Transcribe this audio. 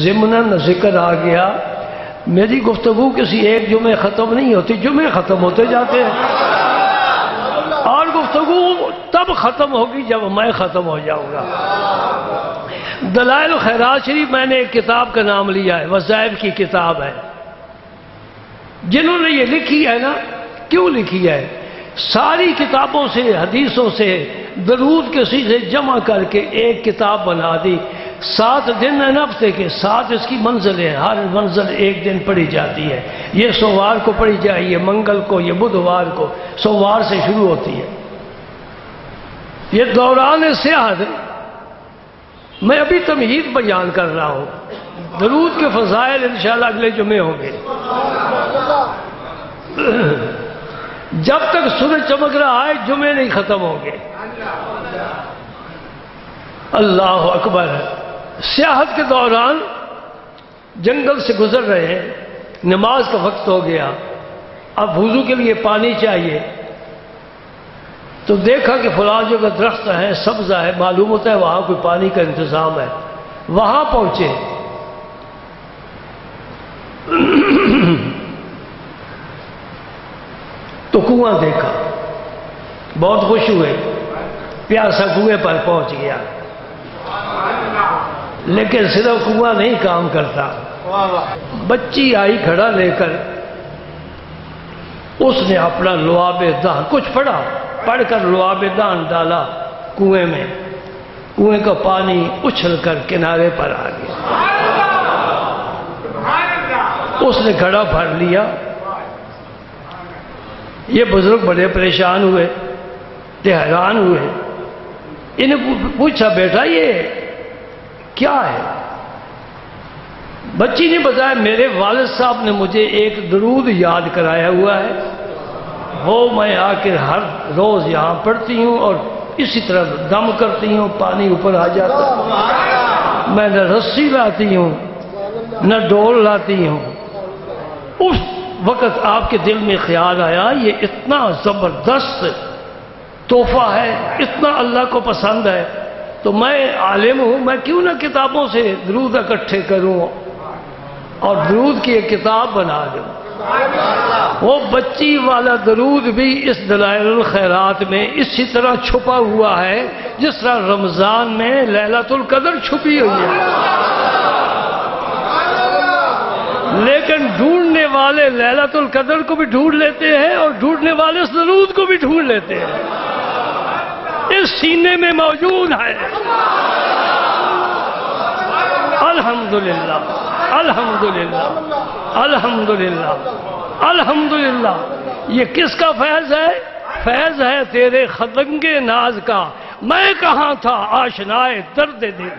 ضمناً ذکر آ گیا، میری گفتگو کسی ایک جمعے ختم نہیں ہوتی، جمعے ختم ہوتے جاتے ہیں، اور گفتگو تب ختم ہوگی جب میں ختم ہو جاؤں گا۔ دلائل خیرات شریف میں نے ایک کتاب کا نام لیا ہے، وظائف کی کتاب ہے۔ جنہوں نے یہ لکھی ہے نا، کیوں لکھی ہے؟ ساری کتابوں سے، حدیثوں سے درود کے صیغے جمع کر کے ایک کتاب بنا دی۔ 7 دن ہیں ہفتے کے، 7 اس کی منزلیں، ہر منزل ایک دن پڑھی جاتی ہے۔ یہ سوموار کو پڑھی جائے، یہ منگل کو، یہ بدھوار کو، سوموار سے شروع ہوتی ہے۔ یہ دوران سیاحت میں ابھی تمہید بیان کر رہا ہوں۔ درود کے فضائل انشاءاللہ اگلے جمعے ہوں گے۔ جب تک سورج چمک رہا ہے جمعے نہیں ختم ہوں گے۔ اللہ اکبر۔ سیاحت کے دوران جنگل سے گزر رہے ہیں، نماز کا وقت ہو گیا، اب وضو کے لیے پانی چاہیے، تو دیکھا کہ فلاں جگہ درخت ہے، سبزہ ہے، معلوم ہوتا ہے وہاں کوئی پانی کا انتظام ہے۔ وہاں پہنچے، تو کنواں دیکھا، بہت خوش ہوئے، پیاسا کنویں پر پہنچ گیا، لیکن صرف کنواں نہیں کام کرتا۔ بچی آئی کھڑا لے کر، اس نے اپنا لعاب دہن کچھ پڑھ کر لعاب دہن ڈالا کنویں میں، کنویں کا پانی اچھل کر کنارے پر آ گیا۔ اس نے گھڑا بھر لیا۔ یہ بزرگ بڑے پریشان ہوئے، حیران ہوئے۔ انہیں پوچھا، بیٹا یہ کیا ہے؟ بچی نے بتایا، میرے والد صاحب نے مجھے ایک درود یاد کرایا ہوا ہے، وہ میں آ کے ہر روز یہاں پڑھتی ہوں اور اسی طرح دم کرتی ہوں، پانی اوپر آ جاتا ہے، میں نہ رسی لاتی ہوں نہ ڈول لاتی ہوں۔ اس وقت آپ کے دل میں خیال آیا، یہ اتنا زبردست تحفہ ہے، اتنا اللہ کو پسند ہے، تو میں عالم ہوں، میں کیوں نہ کتابوں سے درود اکٹھے کروں اور درود کی ایک کتاب بنا دوں۔ وہ بچی والا درود بھی اس دلائل الخیرات میں اسی طرح چھپا ہوا ہے جس طرح رمضان میں لیلۃ القدر چھپی ہوئی ہے، لیکن ڈھونڈنے والے لیلۃ القدر کو بھی ڈھونڈ لیتے ہیں اور ڈھونڈنے والے اس درود کو بھی ڈھونڈ لیتے ہیں، اس سینے میں موجود ہے۔ الحمدللہ الحمدللہ الحمدللہ الحمدللہ۔ یہ کس کا فیض ہے؟ فیض ہے تیرے خدنگ ناز کا، میں کہاں تھا آشنائے درد دل۔